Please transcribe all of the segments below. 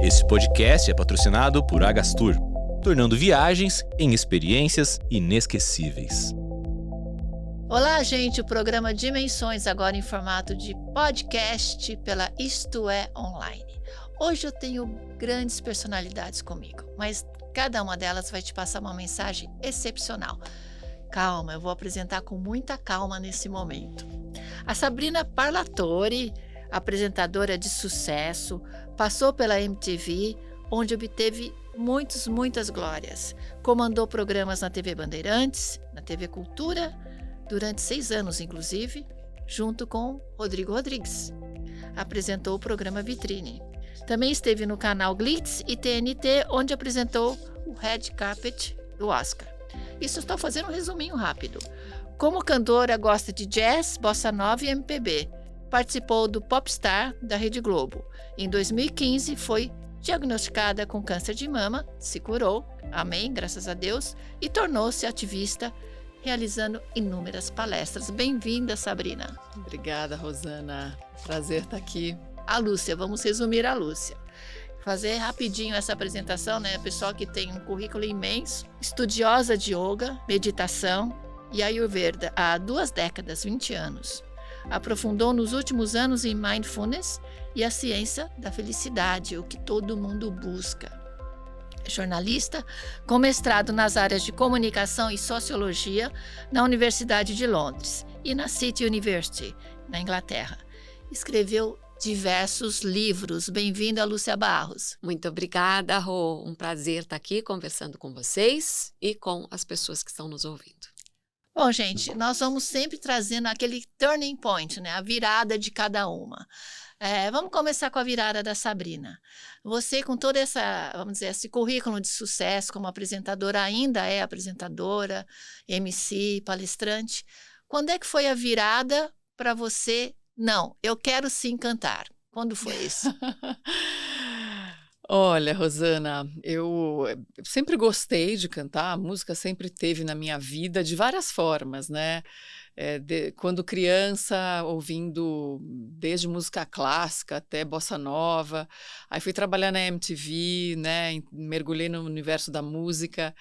Esse podcast é patrocinado por Agastur, tornando viagens em experiências inesquecíveis. Olá, gente! O programa Dimensões, agora em formato de podcast pela Isto É Online. Hoje eu tenho grandes personalidades comigo, mas cada uma delas vai te passar uma mensagem excepcional. Calma, eu vou apresentar com muita calma nesse momento. A Sabrina Parlatore, apresentadora de sucesso, passou pela MTV, onde obteve muitas glórias. Comandou programas na TV Bandeirantes, na TV Cultura, durante 6 anos, inclusive, junto com Rodrigo Rodrigues. Apresentou o programa Vitrine. Também esteve no canal Glitz e TNT, onde apresentou o Red Carpet do Oscar. Isso estou fazendo um resuminho rápido. Como cantora, gosta de jazz, bossa nova e MPB. Participou do Popstar da Rede Globo. Em 2015, foi diagnosticada com câncer de mama, se curou, amém, graças a Deus, e tornou-se ativista, realizando inúmeras palestras. Bem-vinda, Sabrina. Obrigada, Rosana. Prazer estar aqui. A Lúcia, vamos resumir a Lúcia. Fazer rapidinho essa apresentação, né? Pessoal que tem um currículo imenso, estudiosa de yoga, meditação e Ayurveda há 2 décadas, 20 anos. Aprofundou nos últimos anos em mindfulness e a ciência da felicidade, o que todo mundo busca. É jornalista com mestrado nas áreas de comunicação e sociologia na Universidade de Londres e na City University, na Inglaterra. Escreveu diversos livros. Bem-vinda, Lúcia Barros. Muito obrigada, Rô. Um prazer estar aqui conversando com vocês e com as pessoas que estão nos ouvindo. Bom, gente, nós vamos sempre trazendo aquele turning point, né? A virada de cada uma. Vamos começar com a virada da Sabrina. Você, com toda essa, vamos dizer, esse currículo de sucesso como apresentadora, ainda é apresentadora, MC, palestrante. Quando é que foi a virada para você? Não, eu quero sim cantar. Quando foi isso? Olha, Rosana, eu sempre gostei de cantar, a música sempre teve na minha vida de várias formas, né? Quando criança, ouvindo desde música clássica até bossa nova, aí fui trabalhar na MTV, né? Mergulhei no universo da música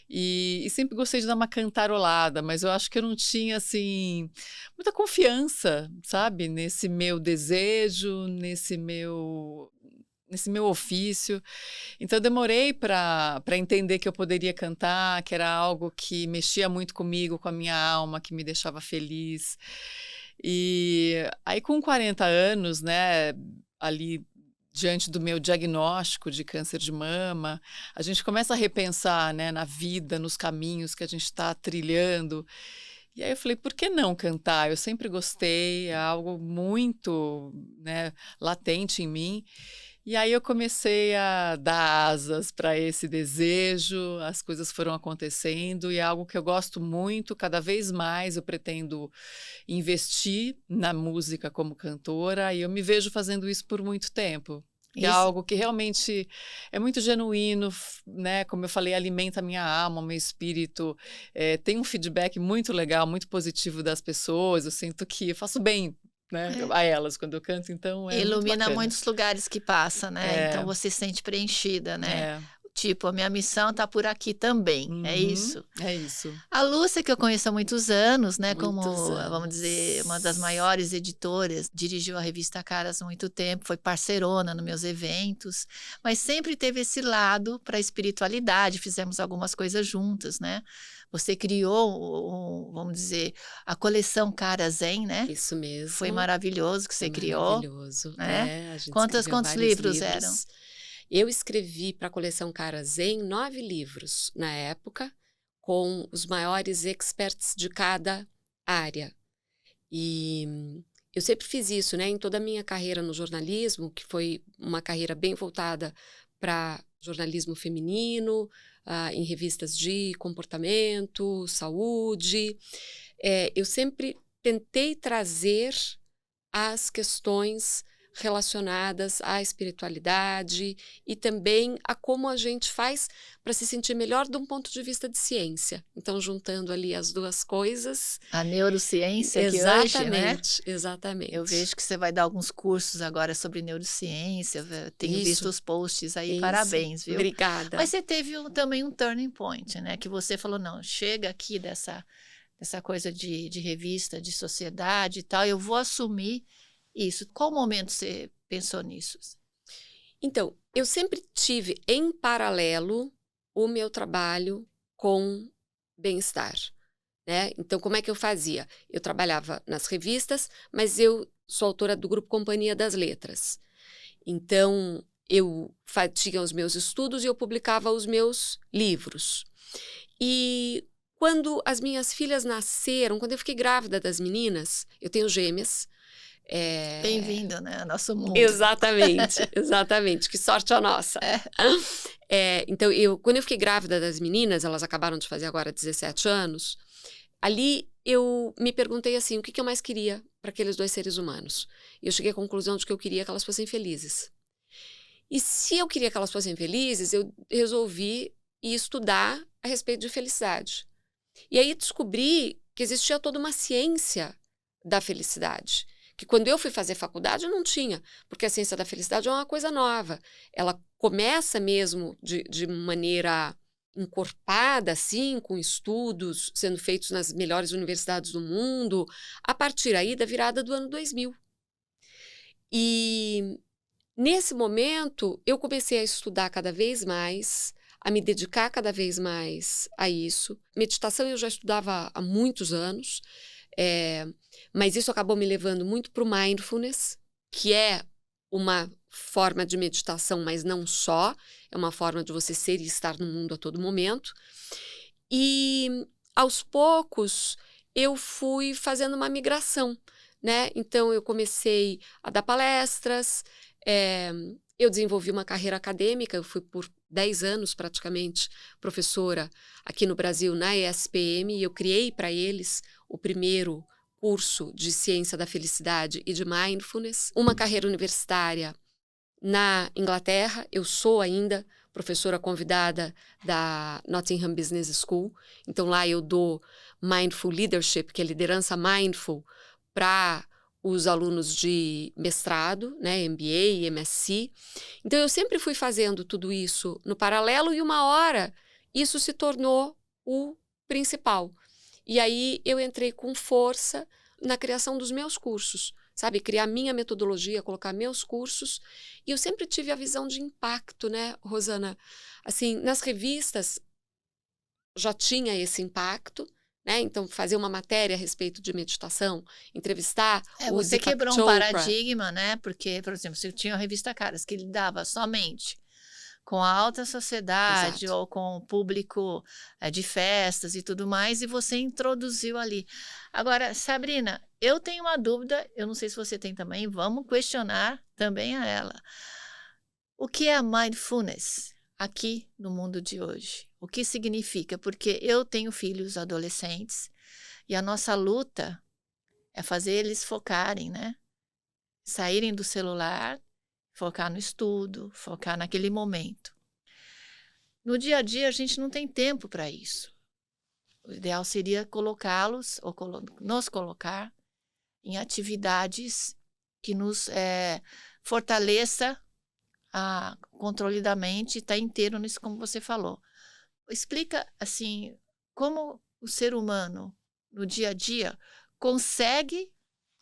e sempre gostei de dar uma cantarolada, mas eu acho que eu não tinha, assim, muita confiança, sabe? Nesse meu desejo, nesse meu ofício. Então eu demorei para entender que eu poderia cantar, que era algo que mexia muito comigo, com a minha alma, que me deixava feliz. E aí com 40 anos, né, ali diante do meu diagnóstico de câncer de mama, a gente começa a repensar, né, na vida, nos caminhos que a gente está trilhando. E aí eu falei, por que não cantar? Eu sempre gostei, é algo muito, né, latente em mim. E aí eu comecei a dar asas para esse desejo, as coisas foram acontecendo e é algo que eu gosto muito, cada vez mais eu pretendo investir na música como cantora e eu me vejo fazendo isso por muito tempo. Que é algo que realmente é muito genuíno, né? Como eu falei, alimenta a minha alma, o meu espírito. Tem um feedback muito legal, muito positivo das pessoas. Eu sinto que eu faço bem, né, a elas quando eu canto, então ilumina muitos lugares que passa, né? Então você se sente preenchida, né? Tipo, a minha missão tá por aqui também, é isso? É isso. A Lúcia, que eu conheço há muitos anos, né? Vamos dizer, uma das maiores editoras, dirigiu a revista Caras há muito tempo, foi parceirona nos meus eventos, mas sempre teve esse lado para a espiritualidade, fizemos algumas coisas juntas, né? Você criou, vamos dizer, a coleção Cara Zen, né? Isso mesmo. Foi maravilhoso que você criou. Maravilhoso, né? A gente Quantos livros eram? Eu escrevi para a coleção Cara Zen 9 livros na época, com os maiores experts de cada área. E eu sempre fiz isso, né? Em toda a minha carreira no jornalismo, que foi uma carreira bem voltada para jornalismo feminino, em revistas de comportamento, saúde. Eu sempre tentei trazer as questões relacionadas à espiritualidade e também a como a gente faz para se sentir melhor de um ponto de vista de ciência. Então, juntando ali as duas coisas. A neurociência que hoje, né? Exatamente. Eu vejo que você vai dar alguns cursos agora sobre neurociência, tenho visto os posts aí, parabéns, viu? Obrigada. Mas você teve também um turning point, né? Que você falou, não, chega aqui dessa coisa de revista, de sociedade e tal, eu vou assumir isso. Qual momento você pensou nisso? Então, eu sempre tive em paralelo o meu trabalho com bem-estar, né? Então, como é que eu fazia? Eu trabalhava nas revistas, mas eu sou autora do grupo Companhia das Letras. Então, eu tinha os meus estudos e eu publicava os meus livros. E quando as minhas filhas nasceram, quando eu fiquei grávida das meninas, eu tenho gêmeas. Bem-vindo, né, ao nosso mundo. Exatamente. Que sorte a nossa. Então, quando eu fiquei grávida das meninas, elas acabaram de fazer agora 17 anos, ali eu me perguntei assim, o que eu mais queria para aqueles 2 seres humanos? E eu cheguei à conclusão de que eu queria que elas fossem felizes. E se eu queria que elas fossem felizes, eu resolvi ir estudar a respeito de felicidade. E aí descobri que existia toda uma ciência da felicidade, que quando eu fui fazer faculdade não tinha, porque a ciência da felicidade é uma coisa nova. Ela começa mesmo de maneira encorpada, assim, com estudos sendo feitos nas melhores universidades do mundo, a partir aí da virada do ano 2000. E nesse momento eu comecei a estudar cada vez mais, a me dedicar cada vez mais a isso. Meditação eu já estudava há muitos anos, mas isso acabou me levando muito para o mindfulness, que é uma forma de meditação, mas não só, é uma forma de você ser e estar no mundo a todo momento. E aos poucos eu fui fazendo uma migração, né? Então eu comecei a dar palestras, eu desenvolvi uma carreira acadêmica, eu fui por 10 anos praticamente professora aqui no Brasil na ESPM, e eu criei para eles o primeiro curso de ciência da felicidade e de mindfulness, uma carreira universitária na Inglaterra. Eu sou ainda professora convidada da Nottingham Business School, então lá eu dou Mindful Leadership, que é liderança mindful, para os alunos de mestrado, né, MBA e MSc. Então eu sempre fui fazendo tudo isso no paralelo e uma hora isso se tornou o principal. E aí eu entrei com força na criação dos meus cursos, sabe? Criar minha metodologia, colocar meus cursos. E eu sempre tive a visão de impacto, né, Rosana? Assim, nas revistas já tinha esse impacto, né? Então, fazer uma matéria a respeito de meditação, entrevistar o Você Deepak quebrou um Chopra. paradigma, né? Porque, por exemplo, se eu tinha a revista Caras, que lidava somente com a alta sociedade, Exato. ou com o público de festas e tudo mais, e você introduziu ali. Agora, Sabrina, eu tenho uma dúvida, eu não sei se você tem também, vamos questionar também a ela. O que é a mindfulness aqui no mundo de hoje? O que significa? Porque eu tenho filhos adolescentes e a nossa luta é fazer eles focarem, né? Saírem do celular, focar no estudo, focar naquele momento. No dia a dia, a gente não tem tempo para isso. O ideal seria colocá-los, ou nos colocar em atividades que nos fortaleça a controle da mente, estar inteiro nisso, como você falou. Explica, assim, como o ser humano, no dia a dia, consegue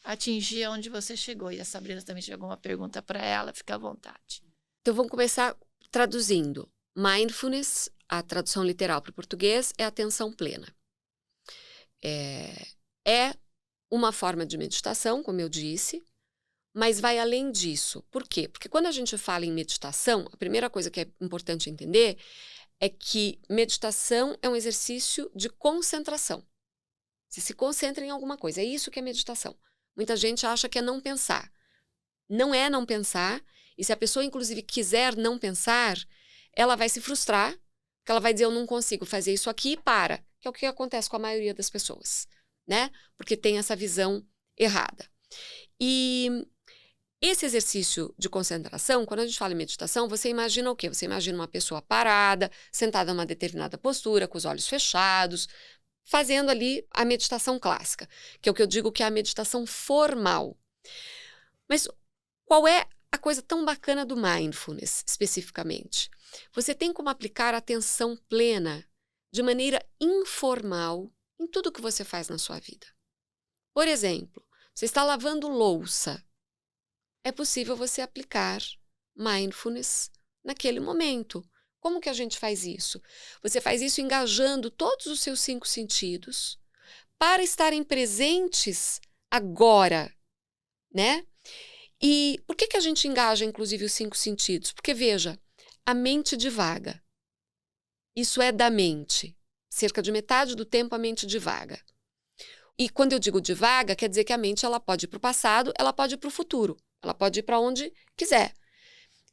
atingir onde você chegou. E a Sabrina também chegou uma pergunta para ela, fica à vontade. Então, vamos começar traduzindo. Mindfulness, a tradução literal para o português, é atenção plena. É uma forma de meditação, como eu disse, mas vai além disso. Por quê? Porque quando a gente fala em meditação, a primeira coisa que é importante entender é que meditação é um exercício de concentração. Você se concentra em alguma coisa, é isso que é meditação. Muita gente acha que é não pensar. Não é não pensar, e se a pessoa, inclusive, quiser não pensar, ela vai se frustrar, porque ela vai dizer, eu não consigo fazer isso aqui e para, que é o que acontece com a maioria das pessoas, né? Porque tem essa visão errada. E Esse exercício de concentração, quando a gente fala em meditação, você imagina o quê? Você imagina uma pessoa parada, sentada numa determinada postura, com os olhos fechados, fazendo ali a meditação clássica, que é o que eu digo que é a meditação formal. Mas qual é a coisa tão bacana do mindfulness, especificamente? Você tem como aplicar a atenção plena de maneira informal em tudo que você faz na sua vida. Por exemplo, você está lavando louça. É possível você aplicar mindfulness naquele momento. Como que a gente faz isso? Você faz isso engajando todos os seus 5 sentidos para estarem presentes agora, né? E por que a gente engaja, inclusive, os 5 sentidos? Porque, veja, a mente divaga. Isso é da mente. Cerca de metade do tempo a mente divaga. E quando eu digo divaga, quer dizer que a mente ela pode ir para o passado, ela pode ir para o futuro. Ela pode ir para onde quiser,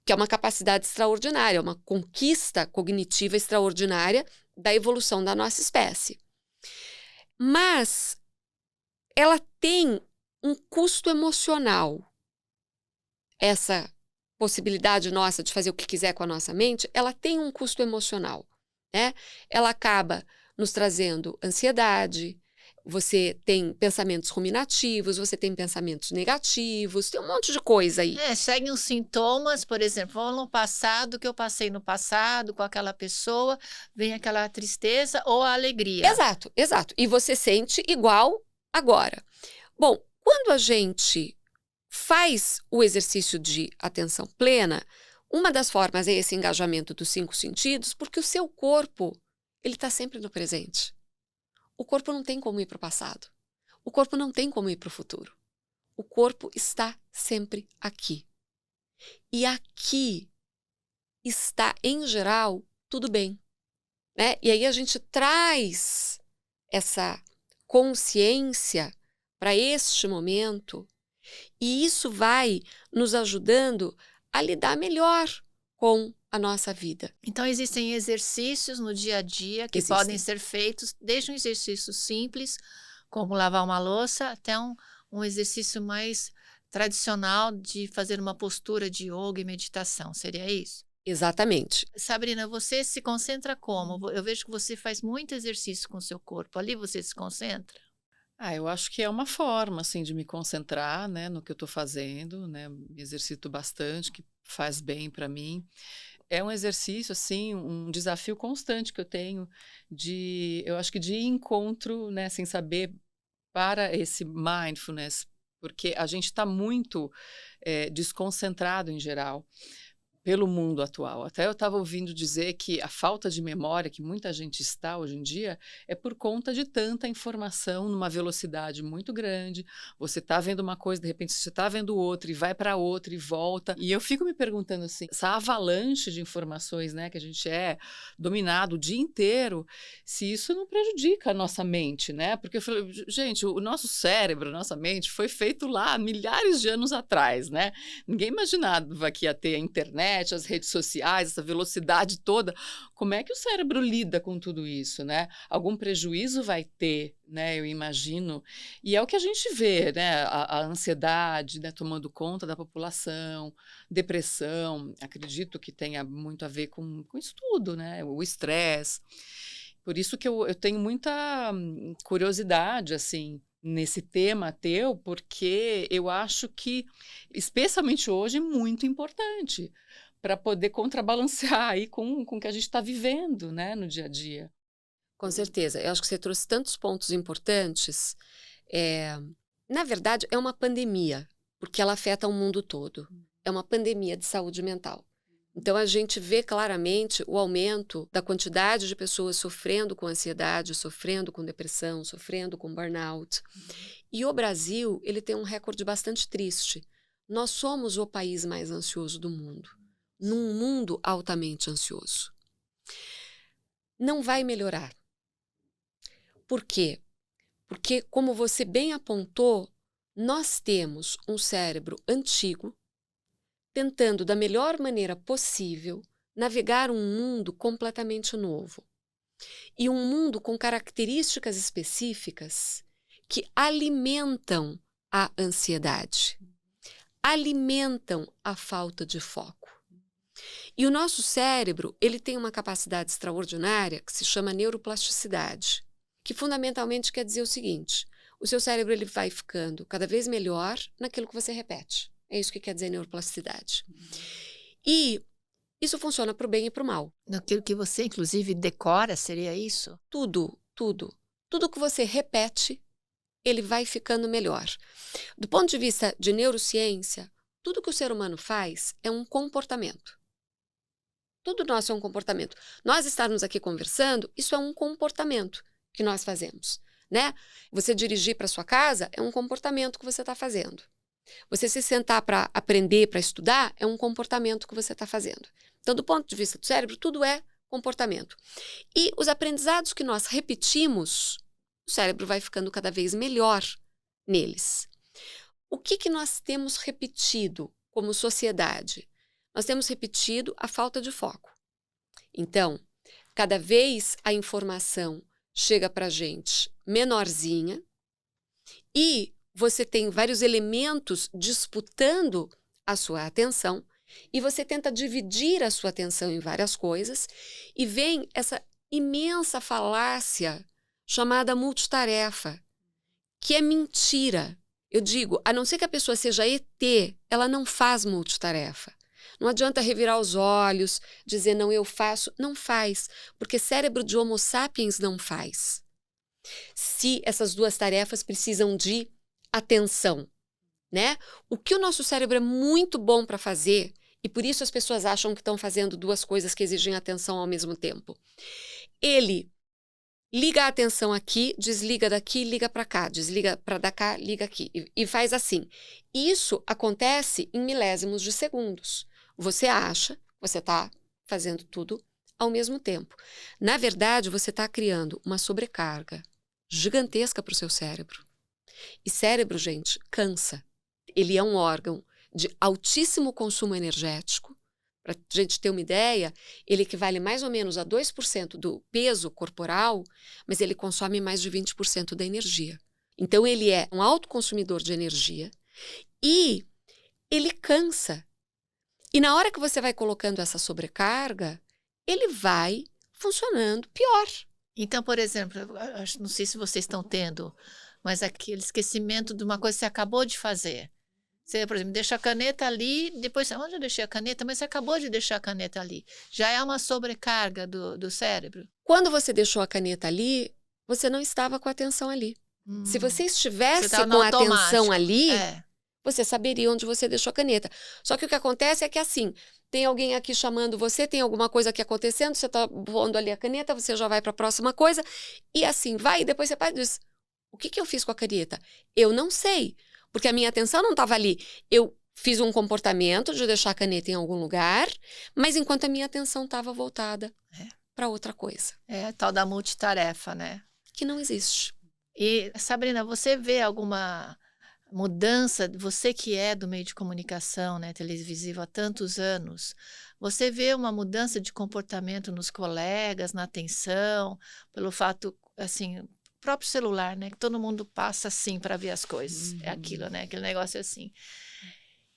que é uma capacidade extraordinária, uma conquista cognitiva extraordinária da evolução da nossa espécie. Mas ela tem um custo emocional. Essa possibilidade nossa de fazer o que quiser com a nossa mente, ela tem um custo emocional, né? Ela acaba nos trazendo ansiedade. Você tem pensamentos ruminativos, você tem pensamentos negativos, tem um monte de coisa aí. Seguem os sintomas, por exemplo, vamos no passado, que eu passei no passado com aquela pessoa, vem aquela tristeza ou a alegria. Exato, exato. E você sente igual agora. Bom, quando a gente faz o exercício de atenção plena, uma das formas é esse engajamento dos 5 sentidos, porque o seu corpo, ele está sempre no presente. O corpo não tem como ir para o passado. O corpo não tem como ir para o futuro. O corpo está sempre aqui. E aqui está, em geral, tudo bem, né? E aí a gente traz essa consciência para este momento e isso vai nos ajudando a lidar melhor com a nossa vida. Então, existem exercícios no dia a dia que Existem. podem ser feitos, desde um exercício simples, como lavar uma louça, até um exercício mais tradicional de fazer uma postura de yoga e meditação. Seria isso? Exatamente. Sabrina, você se concentra como? Eu vejo que você faz muito exercício com o seu corpo. Ali você se concentra? Eu acho que é uma forma, assim, de me concentrar, né, no que eu estou fazendo, né, me exercito bastante, que faz bem para mim. É um exercício, assim, um desafio constante que eu tenho eu acho que de encontro, né, sem saber, para esse mindfulness, porque a gente está muito desconcentrado em geral pelo mundo atual. Até eu estava ouvindo dizer que a falta de memória que muita gente está hoje em dia é por conta de tanta informação numa velocidade muito grande. Você está vendo uma coisa, de repente você está vendo outra e vai para outra e volta. E eu fico me perguntando assim, essa avalanche de informações, né, que a gente é dominado o dia inteiro, se isso não prejudica a nossa mente, né? Porque eu falei, gente, o nosso cérebro, a nossa mente foi feito lá milhares de anos atrás, né? Ninguém imaginava que ia ter a internet, as redes sociais, essa velocidade toda. Como é que o cérebro lida com tudo isso, né? Algum prejuízo vai ter, né? Eu imagino. E é o que a gente vê, né? A ansiedade, né? Tomando conta da população, depressão, acredito que tenha muito a ver com isso tudo, né? O estresse. Por isso que eu tenho muita curiosidade, assim, nesse tema teu, porque eu acho que, especialmente hoje, é muito importante para poder contrabalancear aí com o que a gente está vivendo, né, no dia a dia. Com certeza. Eu acho que você trouxe tantos pontos importantes. Na verdade, é uma pandemia, porque ela afeta o mundo todo. É uma pandemia de saúde mental. Então, a gente vê claramente o aumento da quantidade de pessoas sofrendo com ansiedade, sofrendo com depressão, sofrendo com burnout. E o Brasil, ele tem um recorde bastante triste. Nós somos o país mais ansioso do mundo, num mundo altamente ansioso. Não vai melhorar. Por quê? Porque, como você bem apontou, nós temos um cérebro antigo, tentando da melhor maneira possível navegar um mundo completamente novo. E um mundo com características específicas que alimentam a ansiedade. alimentam a falta de foco. E o nosso cérebro, ele tem uma capacidade extraordinária que se chama neuroplasticidade, que fundamentalmente quer dizer o seguinte: o seu cérebro ele vai ficando cada vez melhor naquilo que você repete. É isso que quer dizer neuroplasticidade. E isso funciona para o bem e para o mal. Naquilo que você, inclusive, decora, seria isso? Tudo que você repete, ele vai ficando melhor. Do ponto de vista de neurociência, tudo que o ser humano faz é um comportamento. Tudo nosso é um comportamento. Nós estarmos aqui conversando, isso é um comportamento que nós fazemos, né? Você dirigir para sua casa é um comportamento que você está fazendo. Você se sentar para aprender, para estudar, é um comportamento que você está fazendo. Então, do ponto de vista do cérebro, tudo é comportamento. E os aprendizados que nós repetimos, o cérebro vai ficando cada vez melhor neles. O que nós temos repetido como sociedade? Nós temos repetido a falta de foco. Então, cada vez a informação chega para a gente menorzinha e você tem vários elementos disputando a sua atenção e você tenta dividir a sua atenção em várias coisas e vem essa imensa falácia chamada multitarefa, que é mentira. Eu digo, a não ser que a pessoa seja ET, ela não faz multitarefa. Não adianta revirar os olhos, dizer não, eu faço. Não faz, porque cérebro de Homo sapiens não faz. Se essas duas tarefas precisam de atenção, né? O que o nosso cérebro é muito bom para fazer, e por isso as pessoas acham que estão fazendo duas coisas que exigem atenção ao mesmo tempo. Ele liga a atenção aqui, desliga daqui, liga para cá, desliga para cá, liga aqui, e faz assim. Isso acontece em milésimos de segundos. Você acha que você está fazendo tudo ao mesmo tempo. Na verdade, você está criando uma sobrecarga gigantesca para o seu cérebro. E cérebro, gente, cansa. Ele é um órgão de altíssimo consumo energético. Para a gente ter uma ideia, ele equivale mais ou menos a 2% do peso corporal, mas ele consome mais de 20% da energia. Então, ele é um alto consumidor de energia e ele cansa. E na hora que você vai colocando essa sobrecarga, ele vai funcionando pior. Então, por exemplo, não sei se vocês estão tendo, mas aquele esquecimento de uma coisa que você acabou de fazer. Você, por exemplo, deixa a caneta ali, depois, onde eu deixei a caneta? Mas você acabou de deixar a caneta ali. Já é uma sobrecarga do cérebro. Quando você deixou a caneta ali, você não estava com a atenção ali. Se você estivesse com a atenção ali, você saberia onde você deixou a caneta. Só que o que acontece é que assim, tem alguém aqui chamando você, tem alguma coisa aqui acontecendo, você está pondo ali a caneta, você já vai para a próxima coisa, e assim vai, e depois você para e diz, o que eu fiz com a caneta? Eu não sei, porque a minha atenção não estava ali. Eu fiz um comportamento de deixar a caneta em algum lugar, mas enquanto a minha atenção estava voltada para outra coisa. É a tal da multitarefa, né? Que não existe. E, Sabrina, você vê alguma mudança, você que é do meio de comunicação, né, televisivo há tantos anos, você vê uma mudança de comportamento nos colegas, na atenção, pelo fato, assim, próprio celular, né, que todo mundo passa assim para ver as coisas, é aquilo, né, aquele negócio assim.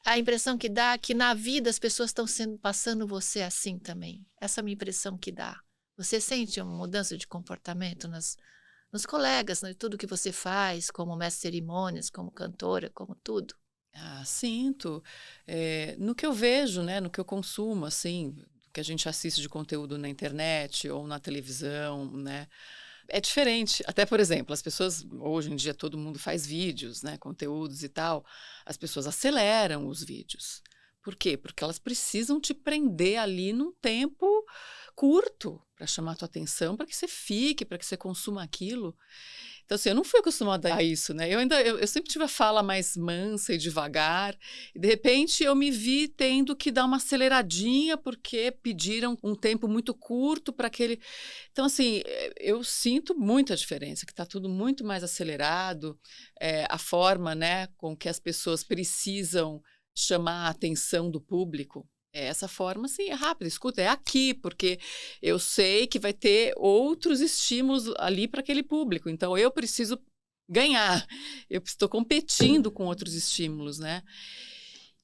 A impressão que dá é que na vida as pessoas estão passando você assim também. Essa é a minha impressão que dá. Você sente uma mudança de comportamento nos colegas, né? Tudo que você faz, como mestre de cerimônias, como cantora, como tudo? Sinto. No que eu vejo, né, no que eu consumo, assim, que a gente assiste de conteúdo na internet ou na televisão, né, é diferente. Até, por exemplo, as pessoas, hoje em dia todo mundo faz vídeos, né, conteúdos e tal, as pessoas aceleram os vídeos. Por quê? Porque elas precisam te prender ali num tempo curto para chamar a tua atenção, para que você fique, para que você consuma aquilo. Então, assim, eu não fui acostumada a isso, né? Eu sempre tive a fala mais mansa e devagar, e de repente eu me vi tendo que dar uma aceleradinha, porque pediram um tempo muito curto para aquele... Então, assim, eu sinto muita diferença, que está tudo muito mais acelerado, a forma, né, com que as pessoas precisam chamar a atenção do público. Essa forma, assim, é rápida. Escuta, é aqui, porque eu sei que vai ter outros estímulos ali para aquele público. Então, eu preciso ganhar. Eu estou competindo com outros estímulos, né?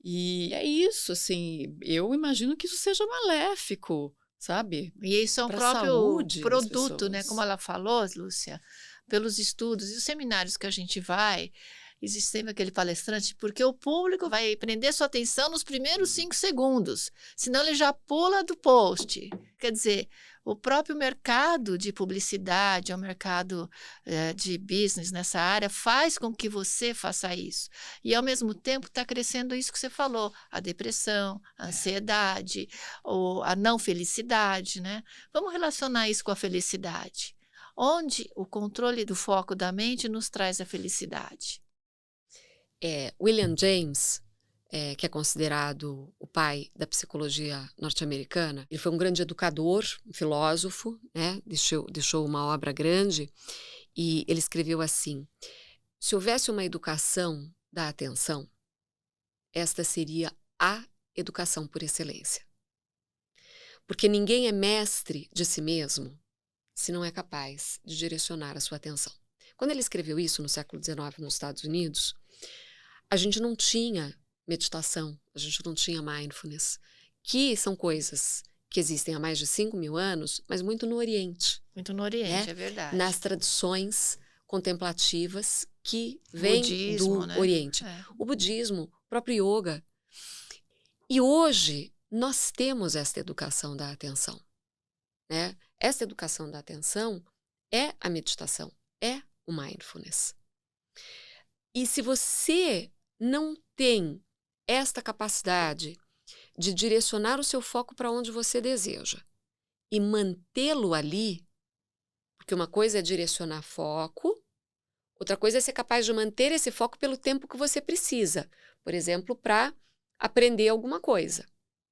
E é isso, assim, eu imagino que isso seja maléfico, sabe? E isso é um Pra próprio saúde das produto, né? pessoas. Como ela falou, Lúcia, pelos estudos e os seminários que a gente vai, existe sempre aquele palestrante, porque o público vai prender sua atenção nos primeiros 5 segundos, senão ele já pula do post. Quer dizer, o próprio mercado de publicidade, o mercado de business nessa área, faz com que você faça isso. E, ao mesmo tempo, está crescendo isso que você falou, a depressão, a ansiedade, ou a não felicidade, né? Vamos relacionar isso com a felicidade. Onde o controle do foco da mente nos traz a felicidade? William James, que é considerado o pai da psicologia norte-americana, ele foi um grande educador, um filósofo, né? Deixou uma obra grande, e ele escreveu assim: se houvesse uma educação da atenção, esta seria a educação por excelência. Porque ninguém é mestre de si mesmo se não é capaz de direcionar a sua atenção. Quando ele escreveu isso no século XIX nos Estados Unidos, a gente não tinha meditação, a gente não tinha mindfulness, que são coisas que existem há mais de 5.000 anos, mas muito no Oriente. Muito no Oriente, é verdade. Nas tradições contemplativas que vêm Budismo, do né? Oriente. O budismo, o próprio yoga. E hoje nós temos esta educação da atenção, né? Essa educação da atenção é a meditação, é o mindfulness. E se você não tem esta capacidade de direcionar o seu foco para onde você deseja e mantê-lo ali, porque uma coisa é direcionar foco, outra coisa é ser capaz de manter esse foco pelo tempo que você precisa, por exemplo, para aprender alguma coisa,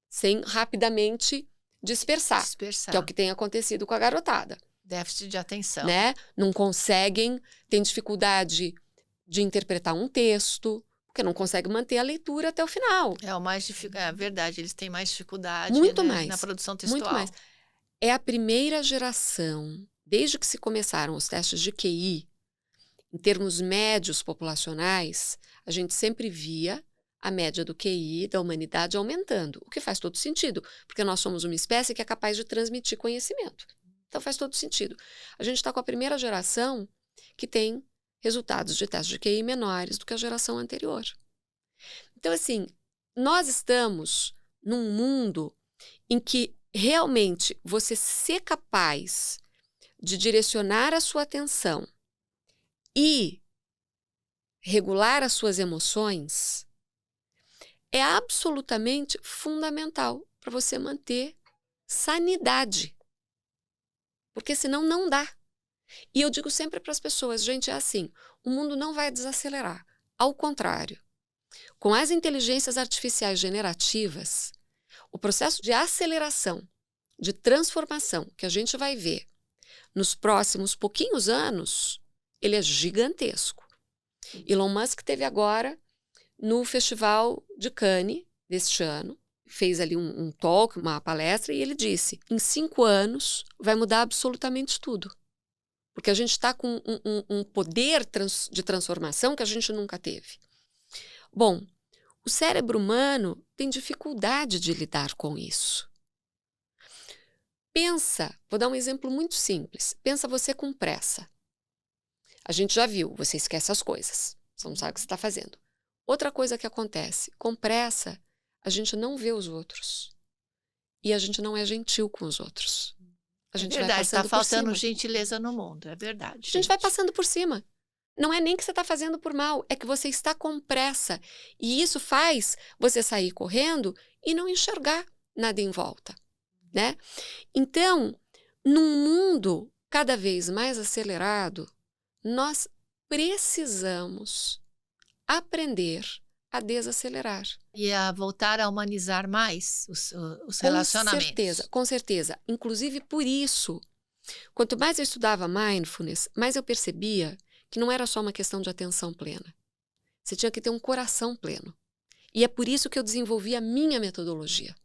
sem rapidamente dispersar, que é o que tem acontecido com a garotada. Déficit de atenção. Né? Não conseguem, tem dificuldade de interpretar um texto, porque não consegue manter a leitura até o final. É o mais difícil, é verdade, eles têm mais dificuldade, Muito né, mais, na produção textual. muito mais. É a primeira geração, desde que se começaram os testes de QI, em termos médios populacionais, a gente sempre via a média do QI da humanidade aumentando, o que faz todo sentido, porque nós somos uma espécie que é capaz de transmitir conhecimento. Então faz todo sentido. A gente está com a primeira geração que tem resultados de testes de QI menores do que a geração anterior. Então, assim, nós estamos num mundo em que realmente você ser capaz de direcionar a sua atenção e regular as suas emoções é absolutamente fundamental para você manter sanidade. Porque senão não dá. E eu digo sempre para as pessoas, gente, é assim, o mundo não vai desacelerar. Ao contrário, com as inteligências artificiais generativas, o processo de aceleração, de transformação que a gente vai ver nos próximos pouquinhos anos, ele é gigantesco. Elon Musk teve agora no Festival de Cannes deste ano, fez ali um talk, uma palestra, e ele disse, em 5 anos vai mudar absolutamente tudo. Porque a gente está com um poder de transformação que a gente nunca teve. Bom, o cérebro humano tem dificuldade de lidar com isso. Pensa, vou dar um exemplo muito simples, pensa você com pressa. A gente já viu, você esquece as coisas, você não sabe o que você está fazendo. Outra coisa que acontece, com pressa, a gente não vê os outros. E a gente não é gentil com os outros. A gente vai passando está faltando por cima. gentileza no mundo, é verdade. A gente vai passando por cima. Não é nem que você está fazendo por mal, é que você está com pressa. E isso faz você sair correndo e não enxergar nada em volta, né? Então, num mundo cada vez mais acelerado, nós precisamos aprender a desacelerar. E a voltar a humanizar mais os relacionamentos. Com certeza. Inclusive por isso, quanto mais eu estudava mindfulness, mais eu percebia que não era só uma questão de atenção plena. Você tinha que ter um coração pleno. E é por isso que eu desenvolvi a minha metodologia,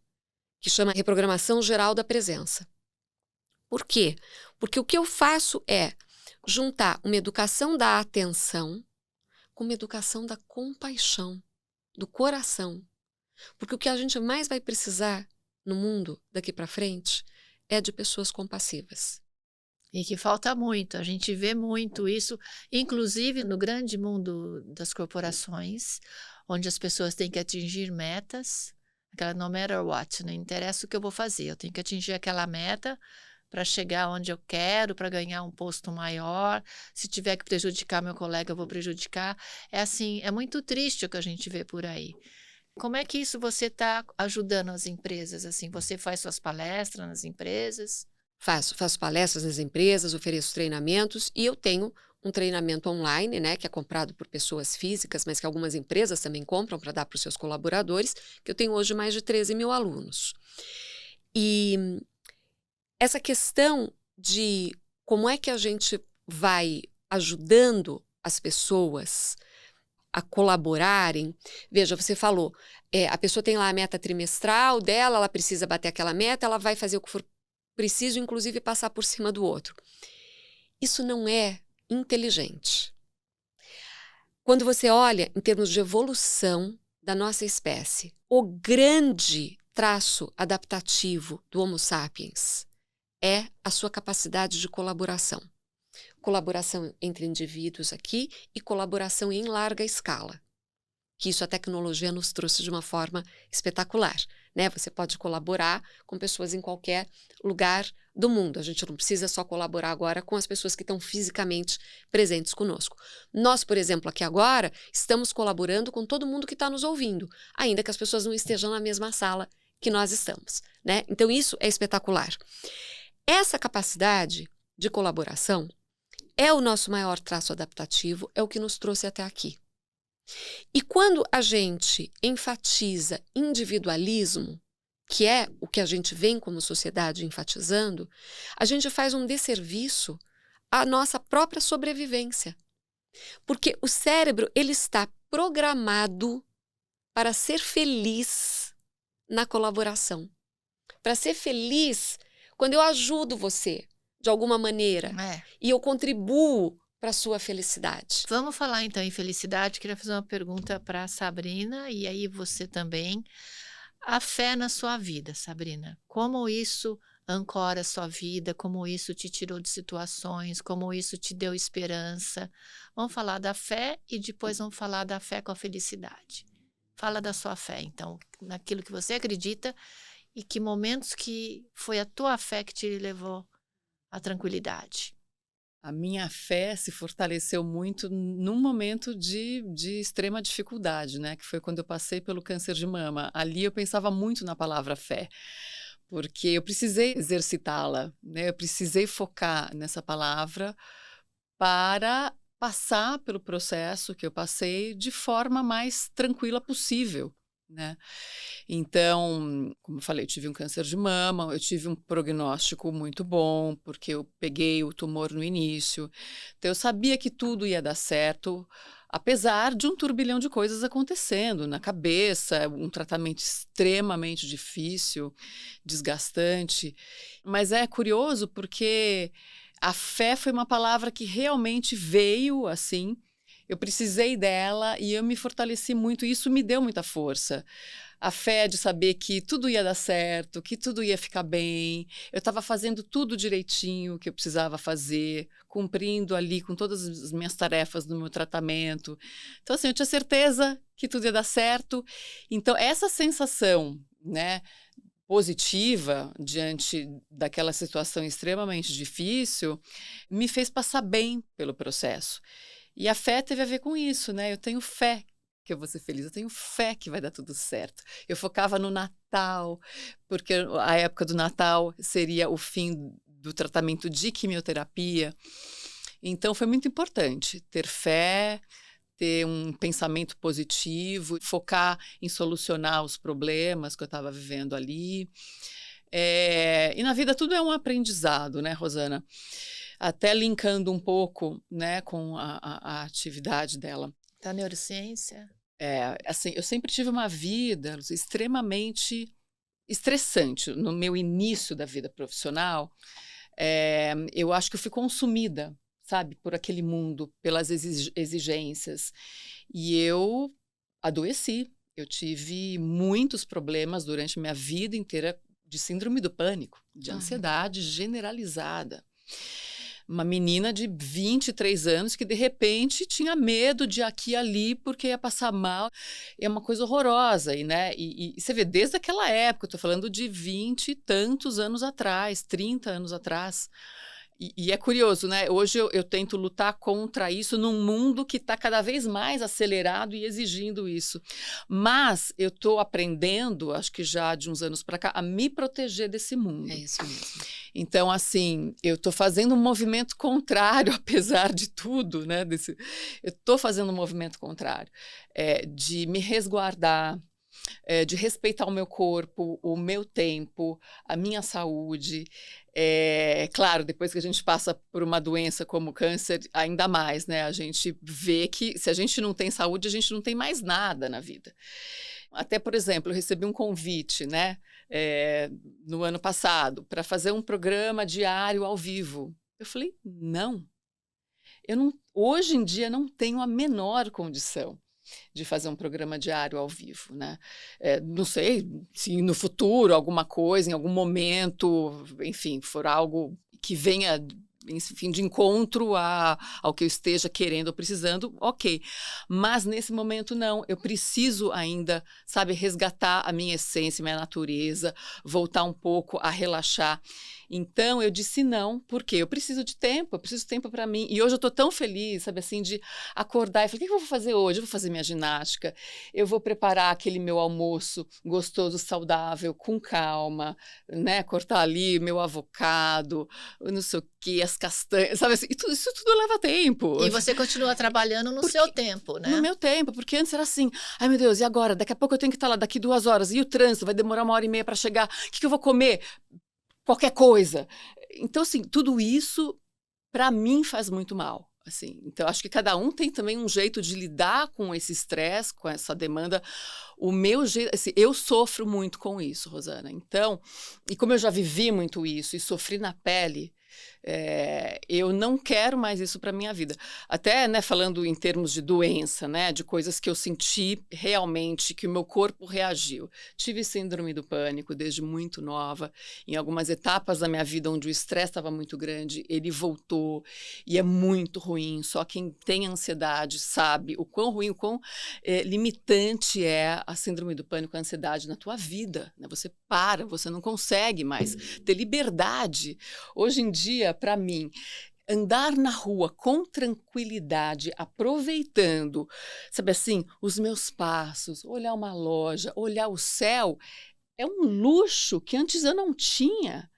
que chama Reprogramação Geral da Presença. Por quê? Porque o que eu faço é juntar uma educação da atenção com uma educação da compaixão, do coração, Porque o que a gente mais vai precisar no mundo daqui para frente é de pessoas compassivas. E que falta muito, a gente vê muito isso, inclusive no grande mundo das corporações, onde as pessoas têm que atingir metas, aquela no matter what, não interessa o que eu vou fazer, eu tenho que atingir aquela meta para chegar onde eu quero, para ganhar um posto maior. Se tiver que prejudicar meu colega, eu vou prejudicar. É assim, é muito triste o que a gente vê por aí. Como é que isso você está ajudando as empresas? Assim, você faz suas palestras nas empresas? Faço palestras nas empresas, ofereço treinamentos e eu tenho um treinamento online, né, que é comprado por pessoas físicas, mas que algumas empresas também compram para dar para os seus colaboradores, que eu tenho hoje mais de 13 mil alunos. E essa questão de como é que a gente vai ajudando as pessoas a colaborarem. Veja, você falou, a pessoa tem lá a meta trimestral dela, ela precisa bater aquela meta, ela vai fazer o que for preciso, inclusive passar por cima do outro. Isso não é inteligente. Quando você olha em termos de evolução da nossa espécie, o grande traço adaptativo do Homo sapiens é a sua capacidade de colaboração. Colaboração entre indivíduos aqui e colaboração em larga escala. Que isso a tecnologia nos trouxe de uma forma espetacular, né? Você pode colaborar com pessoas em qualquer lugar do mundo. A gente não precisa só colaborar agora com as pessoas que estão fisicamente presentes conosco. Nós, por exemplo, aqui agora, estamos colaborando com todo mundo que está nos ouvindo, ainda que as pessoas não estejam na mesma sala que nós estamos, né? Então isso é espetacular. Essa capacidade de colaboração é o nosso maior traço adaptativo, é o que nos trouxe até aqui. E quando a gente enfatiza individualismo, que é o que a gente vem como sociedade enfatizando, a gente faz um desserviço à nossa própria sobrevivência. Porque o cérebro, ele está programado para ser feliz na colaboração. Para ser feliz quando eu ajudo você de alguma maneira e eu contribuo para a sua felicidade. Vamos falar então em felicidade. Queria fazer uma pergunta para a Sabrina e aí você também. A fé na sua vida, Sabrina. Como isso ancora a sua vida? Como isso te tirou de situações? Como isso te deu esperança? Vamos falar da fé e depois vamos falar da fé com a felicidade. Fala da sua fé, então, naquilo que você acredita e que momentos que foi a tua fé que te levou à tranquilidade. A minha fé se fortaleceu muito num momento de extrema dificuldade, né? Que foi quando eu passei pelo câncer de mama. Ali eu pensava muito na palavra fé, porque eu precisei exercitá-la, né? Eu precisei focar nessa palavra para passar pelo processo que eu passei de forma mais tranquila possível, né? Então, como eu falei, eu tive um câncer de mama, eu tive um prognóstico muito bom, porque eu peguei o tumor no início. Então, eu sabia que tudo ia dar certo, apesar de um turbilhão de coisas acontecendo na cabeça, um tratamento extremamente difícil, desgastante. Mas é curioso porque a fé foi uma palavra que realmente veio assim. Eu precisei dela e eu me fortaleci muito, e isso me deu muita força. A fé de saber que tudo ia dar certo, que tudo ia ficar bem. Eu estava fazendo tudo direitinho que eu precisava fazer, cumprindo ali com todas as minhas tarefas no meu tratamento. Então, assim, eu tinha certeza que tudo ia dar certo. Então, essa sensação, né, positiva diante daquela situação extremamente difícil me fez passar bem pelo processo. E a fé teve a ver com isso, né? Eu tenho fé que eu vou ser feliz, eu tenho fé que vai dar tudo certo. Eu focava no Natal, porque a época do Natal seria o fim do tratamento de quimioterapia. Então foi muito importante ter fé, ter um pensamento positivo, focar em solucionar os problemas que eu estava vivendo ali. E na vida tudo é um aprendizado, né, Rosana? Até linkando um pouco, né, com a atividade dela. Da neurociência? Assim, eu sempre tive uma vida extremamente estressante. No meu início da vida profissional, eu acho que eu fui consumida, sabe, por aquele mundo, pelas exigências. E eu adoeci. Eu tive muitos problemas durante minha vida inteira de síndrome do pânico, de ansiedade generalizada. Uma menina de 23 anos que, de repente, tinha medo de aqui e ali porque ia passar mal. É uma coisa horrorosa. E você vê, desde aquela época, eu estou falando de 20 e tantos anos atrás, 30 anos atrás. E é curioso, né? Hoje eu tento lutar contra isso num mundo que está cada vez mais acelerado e exigindo isso. Mas eu estou aprendendo, acho que já de uns anos para cá, a me proteger desse mundo. É isso mesmo. Então, assim, eu estou fazendo um movimento contrário, apesar de tudo, né? Eu estou fazendo um movimento contrário, de me resguardar, de respeitar o meu corpo, o meu tempo, a minha saúde. Claro, depois que a gente passa por uma doença como câncer, ainda mais, né? A gente vê que se a gente não tem saúde, a gente não tem mais nada na vida. Até, por exemplo, eu recebi um convite, né, no ano passado, para fazer um programa diário ao vivo. Eu falei, não. Hoje em dia não tenho a menor condição de fazer um programa diário ao vivo, né? Não sei se no futuro alguma coisa, em algum momento, enfim, for algo que venha, enfim, de encontro ao que eu esteja querendo ou precisando, ok. Mas nesse momento não, eu preciso ainda, sabe, resgatar a minha essência, minha natureza, voltar um pouco a relaxar. Então eu disse não, porque eu preciso de tempo para mim. E hoje eu estou tão feliz, sabe, assim, de acordar e falar, o que eu vou fazer hoje? Eu vou fazer minha ginástica, eu vou preparar aquele meu almoço gostoso, saudável, com calma, né? Cortar ali meu avocado, não sei o que, as castanhas, sabe assim, isso tudo leva tempo. E você continua trabalhando no seu tempo, né? No meu tempo, porque antes era assim, ai meu Deus, e agora? Daqui a pouco eu tenho que estar lá, daqui 2 horas, e o trânsito vai demorar 1h30 para chegar, o que eu vou comer? Qualquer coisa. Então, assim, tudo isso, para mim, faz muito mal. Assim. Então, acho que cada um tem também um jeito de lidar com esse estresse, com essa demanda. O meu jeito, assim, eu sofro muito com isso, Rosana. Então, e como eu já vivi muito isso e sofri na pele, eu não quero mais isso para minha vida. Até, né, falando em termos de doença, né, de coisas que eu senti realmente, que o meu corpo reagiu. Tive síndrome do pânico desde muito nova. Em algumas etapas da minha vida onde o estresse estava muito grande, ele voltou e é muito ruim. Só quem tem ansiedade sabe o quão ruim, o quão limitante é a síndrome do pânico, a ansiedade na tua vida, né? Você você não consegue mais ter liberdade. Hoje em dia, para mim, andar na rua com tranquilidade, aproveitando, sabe assim, os meus passos, olhar uma loja, olhar o céu, é um luxo que antes eu não tinha.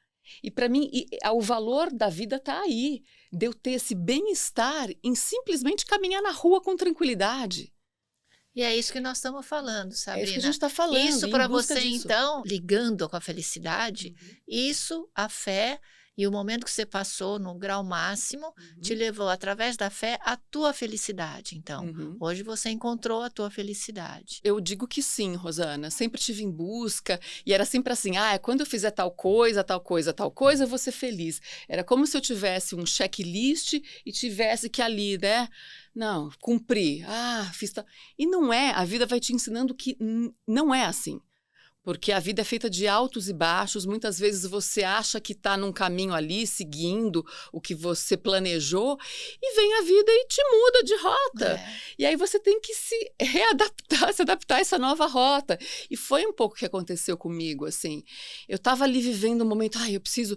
E para mim, o valor da vida está aí, de eu ter esse bem-estar em simplesmente caminhar na rua com tranquilidade. E é isso que nós estamos falando, Sabrina. É isso que a gente está falando. Isso para você, então, ligando com a felicidade, isso, a fé e o momento que você passou no grau máximo, te levou, através da fé, à tua felicidade. Então, hoje você encontrou a tua felicidade. Eu digo que sim, Rosana. Sempre tive em busca e era sempre assim, quando eu fizer tal coisa, tal coisa, tal coisa, eu vou ser feliz. Era como se eu tivesse um checklist e tivesse que ali, né? Não, cumprir. Fiz tal. E não é, a vida vai te ensinando que não é assim. Porque a vida é feita de altos e baixos, muitas vezes você acha que está num caminho ali, seguindo o que você planejou, e vem a vida e te muda de rota. E aí você tem que se readaptar, se adaptar a essa nova rota. E foi um pouco o que aconteceu comigo, assim. Eu estava ali vivendo um momento, eu preciso